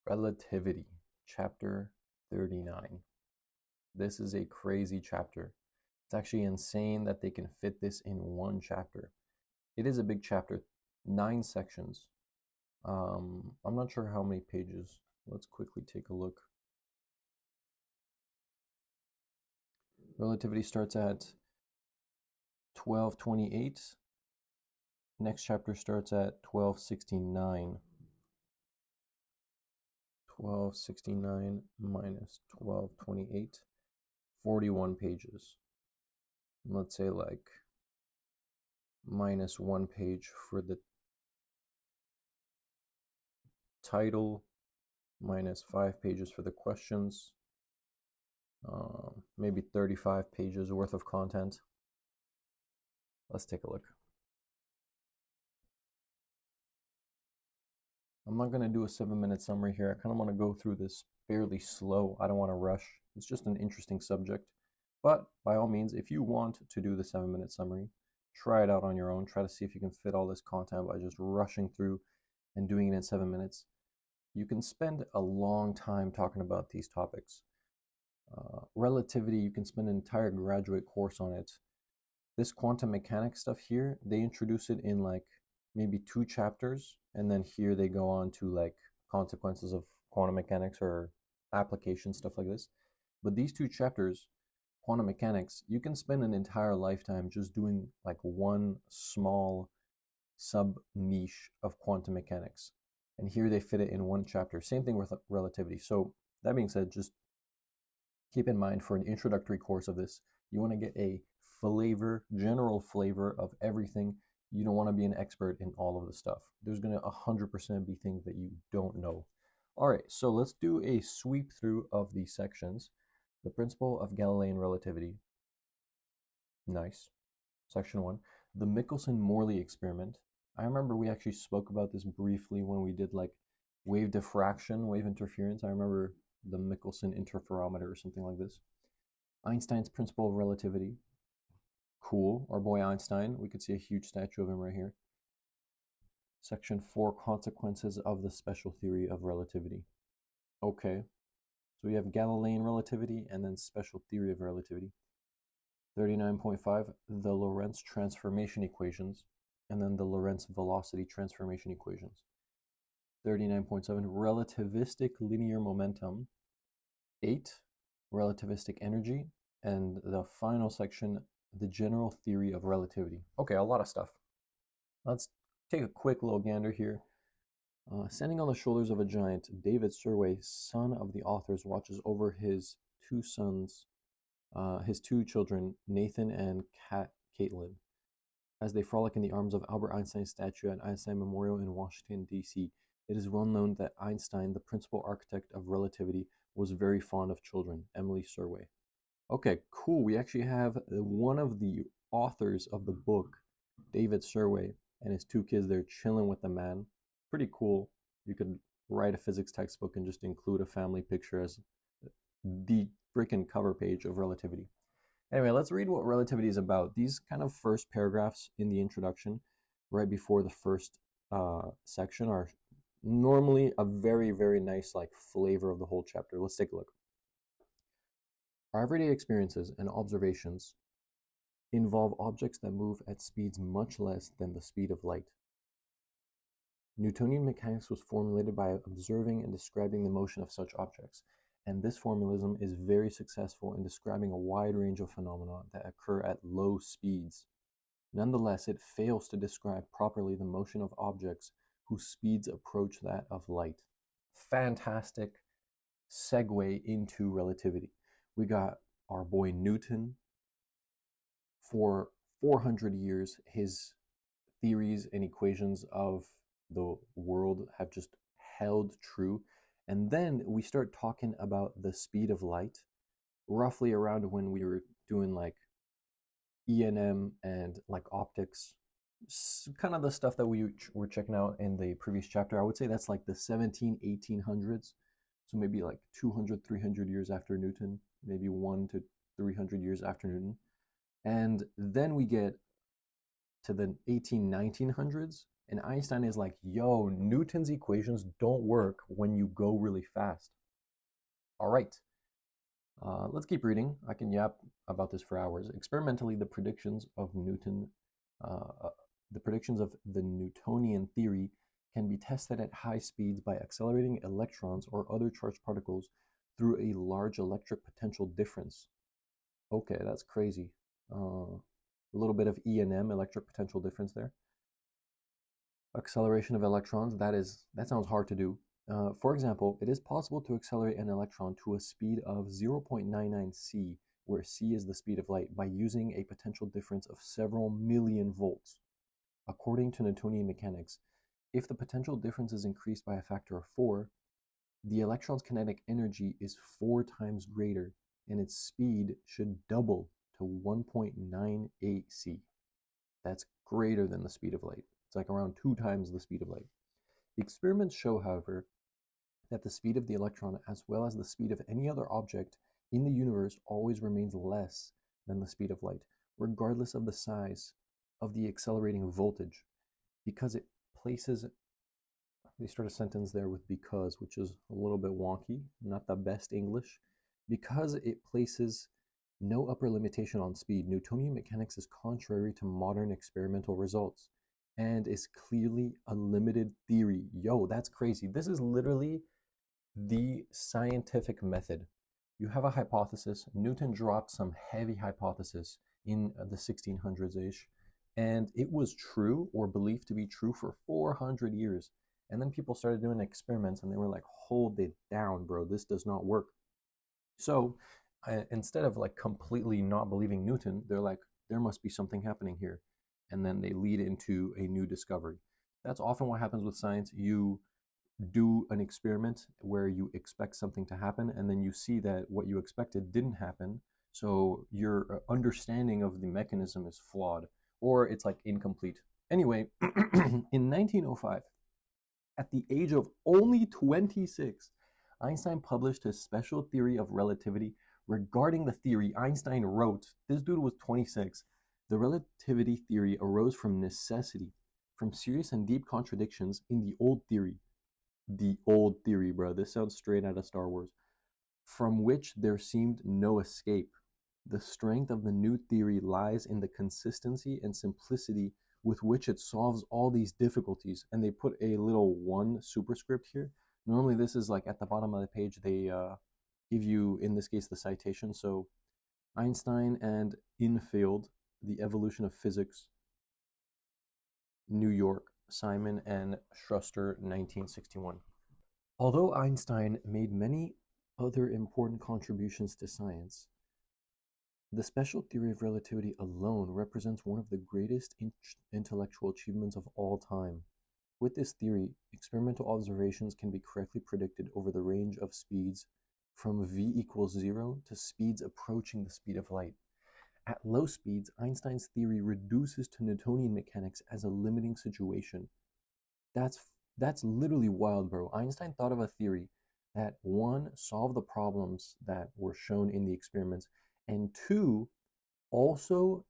Relativity, chapter 39. This is a crazy chapter. It's actually insane that they can fit this in one chapter. It is a big chapter, 9 sections. I'm not sure how many pages. Let's quickly take a look. Relativity starts at 1228. Next chapter starts at 1269. 1269 minus 1228, 41 pages. Let's say like minus 1 page for the title, minus 5 pages for the questions, maybe 35 pages worth of content. Let's take a look. I'm not going to do a 7-minute summary here. I kind of want to go through this fairly slow. I don't want to rush. It's just an interesting subject. But by all means, if you want to do the 7-minute summary, try it out on your own. Try to see if you can fit all this content by just rushing through and doing it in 7 minutes. You can spend a long time talking about these topics. Relativity, you can spend an entire graduate course on it. This quantum mechanics stuff here, they introduce it in like maybe 2 chapters, and then here they go on to like consequences of quantum mechanics or application stuff like this. But these 2 chapters, quantum mechanics, you can spend an entire lifetime just doing like one small sub niche of quantum mechanics. And here they fit it in one chapter. Same thing with relativity. So that being said, just keep in mind for an introductory course of this, you want to get a flavor, general flavor of everything. You don't want to be an expert in all of the stuff. There's going to 100% be things that you don't know. All right, so let's do a sweep through of these sections. The principle of Galilean relativity. Nice. Section 1. The Michelson-Morley experiment. I remember we actually spoke about this briefly when we did like wave diffraction, wave interference. I remember the Michelson interferometer or something like this. Einstein's principle of relativity. Cool. Our boy Einstein. We could see a huge statue of him right here. Section 4, consequences of the special theory of relativity. Okay. So we have Galilean relativity and then special theory of relativity. 39.5, the Lorentz transformation equations, and then the Lorentz velocity transformation equations. 39.7, relativistic linear momentum. 8, relativistic energy, and the final section, the general theory of relativity. Okay, a lot of stuff. Let's take a quick little gander here. Standing on the shoulders of a giant, David Surway, son of the authors, watches over his 2 sons, his 2 children, Nathan and Caitlin, as they frolic in the arms of Albert Einstein's statue at Einstein Memorial in Washington, D.C. It is well known that Einstein, the principal architect of relativity, was very fond of children. Emily Surway. Okay, cool. We actually have one of the authors of the book, David Surway, and his 2 kids. They're chilling with the man. Pretty cool. You could write a physics textbook and just include a family picture as the freaking cover page of relativity. Anyway, let's read what relativity is about. These kind of first paragraphs in the introduction, right before the first section, are normally a very, very nice like flavor of the whole chapter. Let's take a look. Our everyday experiences and observations involve objects that move at speeds much less than the speed of light. Newtonian mechanics was formulated by observing and describing the motion of such objects, and this formalism is very successful in describing a wide range of phenomena that occur at low speeds. Nonetheless, it fails to describe properly the motion of objects whose speeds approach that of light. Fantastic segue into relativity. We got our boy Newton. For 400 years, his theories and equations of the world have just held true. And then we start talking about the speed of light, roughly around when we were doing like E&M and like optics, kind of the stuff that we were checking out in the previous chapter. I would say that's like the 1800s. So maybe like 200, 300 years after Newton, maybe 1 to 300 years after Newton. And then we get to the 1900s, And Einstein is like, yo, Newton's equations don't work when you go really fast. All right, let's keep reading. I can yap about this for hours. Experimentally, uh, uh, the predictions of the Newtonian theory can be tested at high speeds by accelerating electrons or other charged particles through a large electric potential difference. Okay, that's crazy. A little bit of E&M, electric potential difference there. Acceleration of electrons, that sounds hard to do. For example, it is possible to accelerate an electron to a speed of 0.99 c, where c is the speed of light, by using a potential difference of several million volts. According to Newtonian mechanics, if the potential difference is increased by a factor of 4, the electron's kinetic energy is 4 times greater, and its speed should double to 1.98 c. That's greater than the speed of light. It's like around 2 times the speed of light. The experiments show, however, that the speed of the electron, as well as the speed of any other object in the universe, always remains less than the speed of light, regardless of the size of the accelerating voltage, because it places, they start a sentence there with because, which is a little bit wonky, not the best English. Because it places no upper limitation on speed, Newtonian mechanics is contrary to modern experimental results and is clearly a limited theory. Yo, that's crazy. This is literally the scientific method. You have a hypothesis. Newton dropped some heavy hypothesis in the 1600s-ish, and it was true or believed to be true for 400 years. And then people started doing experiments and they were like, hold it down, bro. This does not work. So instead of like completely not believing Newton, they're like, there must be something happening here. And then they lead into a new discovery. That's often what happens with science. You do an experiment where you expect something to happen, and then you see that what you expected didn't happen. So your understanding of the mechanism is flawed, or it's like incomplete. Anyway, in 1905, at the age of only 26, Einstein published his special theory of relativity. Regarding the theory, Einstein wrote, this dude was 26, the relativity theory arose from necessity, from serious and deep contradictions in the old theory. The old theory, bro. This sounds straight out of Star Wars. From which there seemed no escape. The strength of the new theory lies in the consistency and simplicity with which it solves all these difficulties. And they put a little one superscript here. Normally, this is like at the bottom of the page, they give you, in this case, the citation. So, Einstein and Infield, The Evolution of Physics, New York, Simon and Schuster, 1961. Although Einstein made many other important contributions to science, the special theory of relativity alone represents one of the greatest intellectual achievements of all time. With this theory, experimental observations can be correctly predicted over the range of speeds from v equals 0 to speeds approaching the speed of light. At low speeds, Einstein's theory reduces to Newtonian mechanics as a limiting situation. That's literally wild, bro. Einstein thought of a theory that, one, solved the problems that were shown in the experiments, and two, also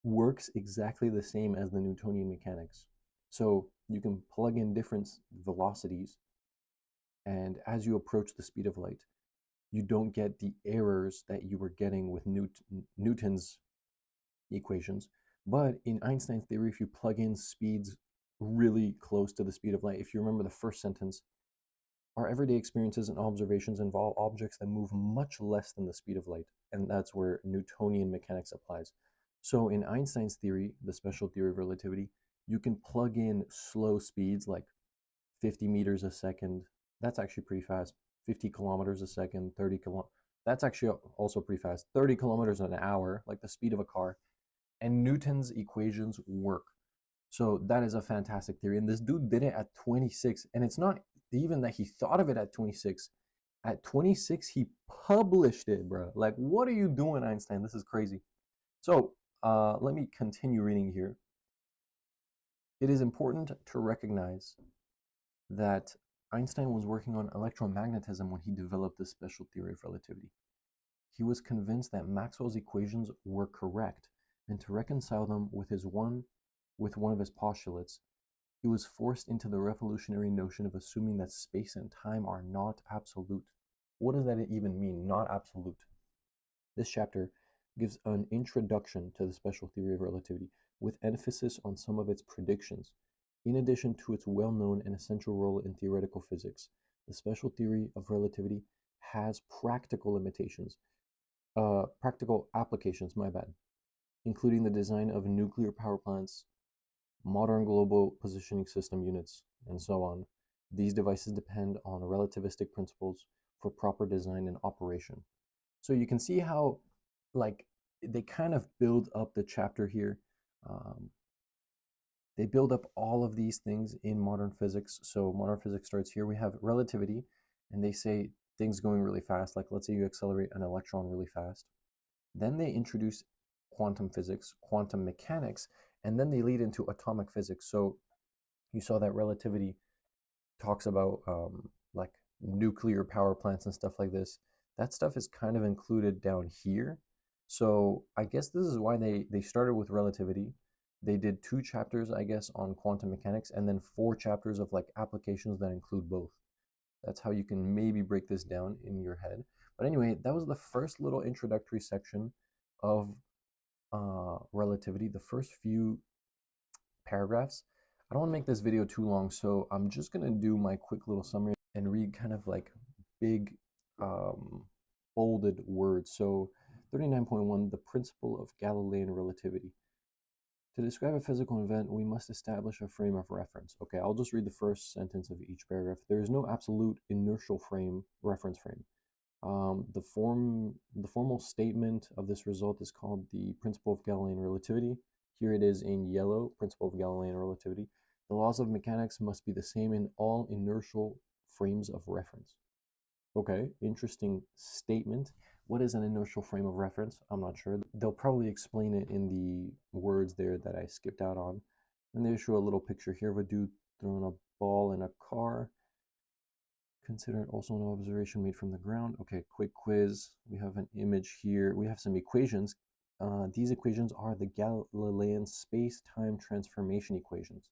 works exactly the same as the Newtonian mechanics. So you can plug in different velocities, and as you approach the speed of light, you don't get the errors that you were getting with Newton's equations. But in Einstein's theory, if you plug in speeds really close to the speed of light, if you remember the first sentence, our everyday experiences and observations involve objects that move much less than the speed of light, and that's where Newtonian mechanics applies. So in Einstein's theory, the special theory of relativity, you can plug in slow speeds like 50 meters a second. That's actually pretty fast. 50 kilometers a second, 30 kilometers. That's actually also pretty fast. 30 kilometers an hour, like the speed of a car. And Newton's equations work. So that is a fantastic theory. And this dude did it at 26. And it's not even that he thought of it at 26. At 26, he published it, bro. Like, what are you doing, Einstein? This is crazy. So let me continue reading here. It is important to recognize that Einstein was working on electromagnetism when he developed this special theory of relativity. He was convinced that Maxwell's equations were correct, and to reconcile them with one of his postulates, He was forced into the revolutionary notion of assuming that space and time are not absolute. What does that even mean, not absolute? This chapter gives an introduction to the special theory of relativity, with emphasis on some of its predictions. In addition to its well-known and essential role in theoretical physics, the special theory of relativity has practical applications, my bad, including the design of nuclear power plants, modern global positioning system units, and so on. These devices depend on relativistic principles for proper design and operation. So you can see how, like, they kind of build up the chapter here. Um, they build up all of these things in modern physics. So modern physics starts here. We have relativity, and they say things going really fast. Like, let's say you accelerate an electron really fast. Then they introduce quantum physics, quantum mechanics, and then they lead into atomic physics. So you saw that relativity talks about like nuclear power plants and stuff like this. That stuff is kind of included down here. So I guess this is why they started with relativity. They did 2 chapters, I guess, on quantum mechanics, and then 4 chapters of like applications that include both. That's how you can maybe break this down in your head. But anyway, that was the first little introductory section of relativity, the first few paragraphs. I don't want to make this video too long, so I'm just going to do my quick little summary and read kind of like big bolded words. So 39.1, the principle of Galilean relativity. To describe a physical event, we must establish a frame of reference. Okay, I'll just read the first sentence of each paragraph. There is no absolute inertial frame, reference frame. The formal statement of this result is called the principle of Galilean relativity. Here it is in yellow, principle of Galilean relativity. The laws of mechanics must be the same in all inertial frames of reference. Okay, interesting statement. What is an inertial frame of reference? I'm not sure. They'll probably explain it in the words there that I skipped out on. And they show a little picture here of a dude throwing a ball in a car. Consider also an observation made from the ground. Okay, quick quiz. We have an image here. We have some equations. These equations are the Galilean space-time transformation equations.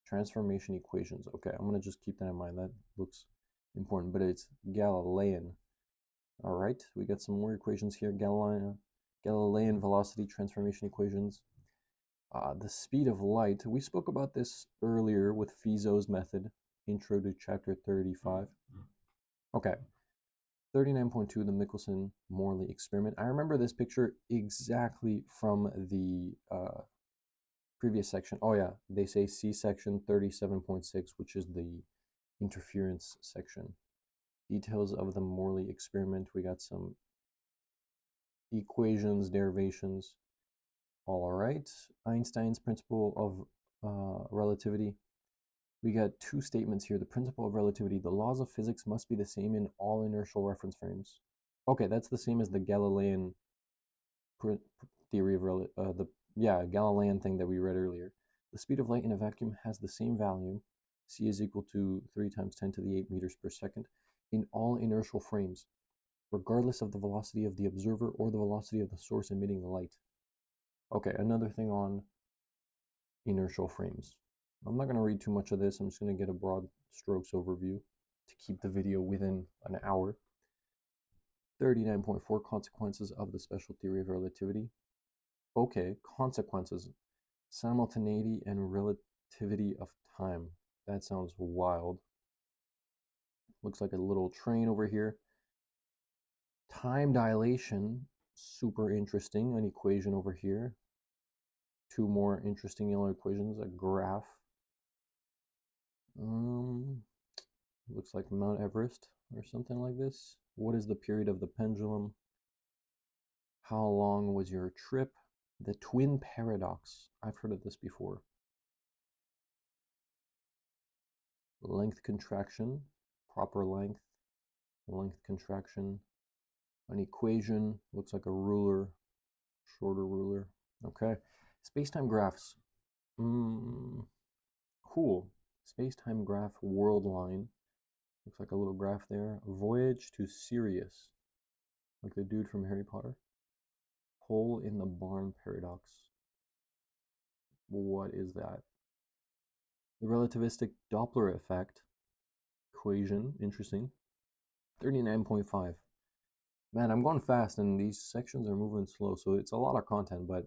Transformation equations. Okay, I'm going to just keep that in mind. That looks important, but it's Galilean. All right, we got some more equations here. Galilean velocity transformation equations. The speed of light. We spoke about this earlier with Fizeau's method. Intro to chapter 35. Okay. 39.2, the Michelson-Morley experiment. I remember this picture exactly from the previous section. Oh yeah, they say C section 37.6, which is the interference section. Details of the Morley experiment. We got some equations, derivations. All right. Einstein's principle of relativity. We got 2 statements here. The principle of relativity. The laws of physics must be the same in all inertial reference frames. Okay, that's the same as the Galilean theory of Galilean thing that we read earlier. The speed of light in a vacuum has the same value, c is equal to 3 times 10 to the 8 meters per second, in all inertial frames, regardless of the velocity of the observer or the velocity of the source emitting the light. Okay, another thing on inertial frames. I'm not going to read too much of this. I'm just going to get a broad strokes overview to keep the video within an hour. 39.4, consequences of the special theory of relativity. Okay, consequences. Simultaneity and relativity of time. That sounds wild. Looks like a little train over here. Time dilation, super interesting. An equation over here. 2 more interesting yellow equations, a graph. Looks like Mount Everest or something like this. What is the period of the pendulum? How long was your trip? The twin paradox. I've heard of this before. Length contraction, proper length, length contraction. An equation, looks like a ruler, shorter ruler. Okay. Space-time graphs. Cool. Space-time graph world line. Looks like a little graph there. Voyage to Sirius. Like the dude from Harry Potter. Hole in the barn paradox. What is that? The relativistic Doppler effect equation, interesting. 39.5. Man, I'm going fast and these sections are moving slow, so it's a lot of content, but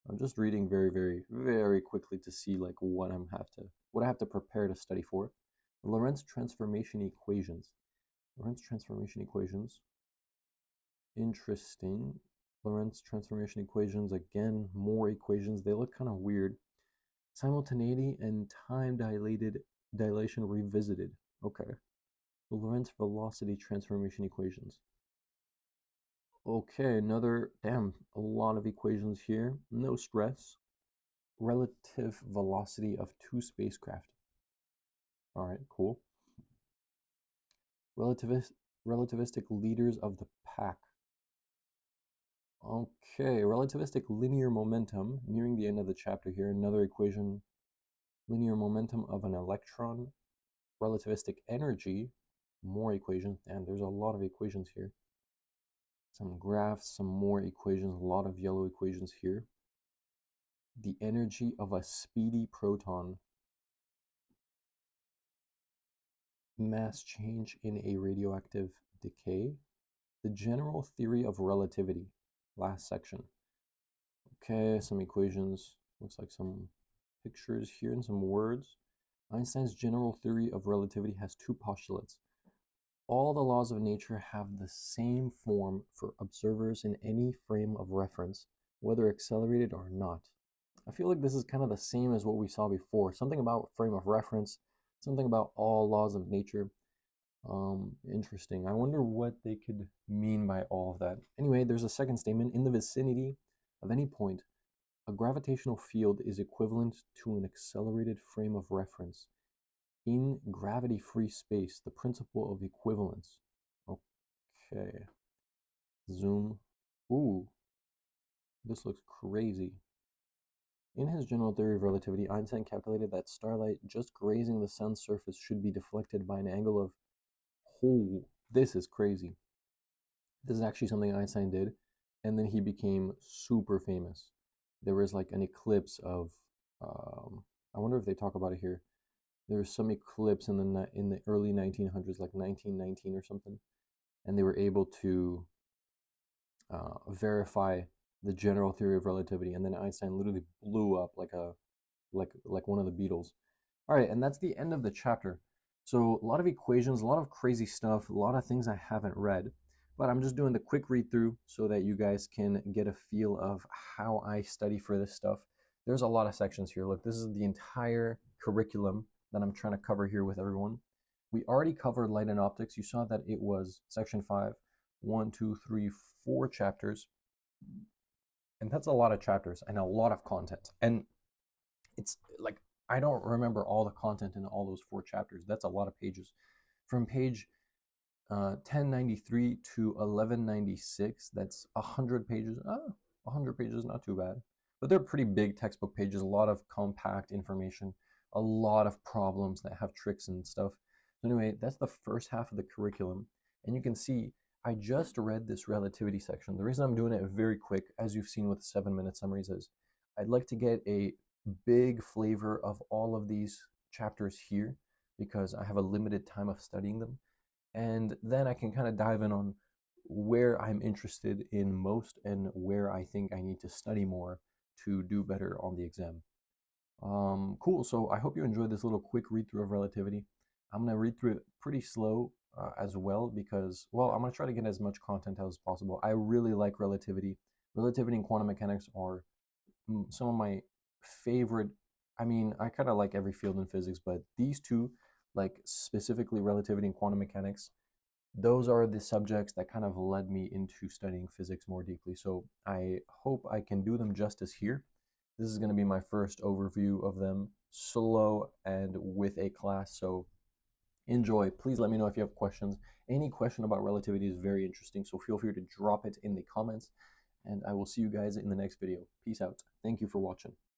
I'm just reading very, very, very quickly to see like what I have to prepare to study for. Lorentz transformation equations. Lorentz transformation equations. Interesting. Lorentz transformation equations, again, more equations. They look kind of weird. Simultaneity and time dilation revisited. Okay. The Lorentz velocity transformation equations. Okay, a lot of equations here. No stress. Relative velocity of two spacecraft. All right, cool. Relativistic leaders of the pack. Okay, relativistic linear momentum, nearing the end of the chapter here. Another equation, linear momentum of an electron. Relativistic energy, more equations. And there's a lot of equations here. Some graphs, some more equations, a lot of yellow equations here. The energy of a speedy proton. Mass change in a radioactive decay. The general theory of relativity, last section. Okay, some equations, looks like some pictures here and some words. Einstein's general theory of relativity has two postulates. All the laws of nature have the same form for observers in any frame of reference, whether accelerated or not. I feel like this is kind of the same as what we saw before. Something about frame of reference, something about all laws of nature. Interesting. I wonder what they could mean by all of that. Anyway, there's a second statement. In the vicinity of any point, a gravitational field is equivalent to an accelerated frame of reference. In gravity-free space, the principle of equivalence. Okay. Zoom. Ooh, this looks crazy. In his general theory of relativity, Einstein calculated that starlight just grazing the sun's surface should be deflected by an angle of... Oh, this is crazy. This is actually something Einstein did, and then he became super famous. There was like an eclipse of... I wonder if they talk about it here. There was some eclipse in the early 1900s, like 1919 or something, and they were able to verify the general theory of relativity, and then Einstein literally blew up like one of the Beatles. All right, and that's the end of the chapter. So a lot of equations, a lot of crazy stuff, a lot of things I haven't read, but I'm just doing the quick read through so that you guys can get a feel of how I study for this stuff. There's a lot of sections here. Look, this is the entire curriculum that I'm trying to cover here with everyone. We already covered light and optics. You saw that it was section 5, 1, 2, 3, 4 chapters. And that's a lot of chapters and a lot of content. And it's like, I don't remember all the content in all those 4 chapters. That's a lot of pages. From page 1093 to 1196, that's 100 pages. 100 pages, not too bad. But they're pretty big textbook pages, a lot of compact information, a lot of problems that have tricks and stuff. So anyway, that's the first half of the curriculum. And you can see, I just read this relativity section. The reason I'm doing it very quick, as you've seen with 7-minute summaries, is I'd like to get a big flavor of all of these chapters here because I have a limited time of studying them. And then I can kind of dive in on where I'm interested in most and where I think I need to study more to do better on the exam. Cool, so I hope you enjoyed this little quick read through of relativity. I'm going to read through it pretty slow as well because, well, I'm going to try to get as much content as possible. I really like relativity. Relativity and quantum mechanics are some of my favorite. I mean, I kind of like every field in physics, but these two, like specifically relativity and quantum mechanics, those are the subjects that kind of led me into studying physics more deeply. So I hope I can do them justice here. This is going to be my first overview of them, slow and with a class. So enjoy. Please let me know if you have questions. Any question about relativity is very interesting, so feel free to drop it in the comments. And I will see you guys in the next video. Peace out. Thank you for watching.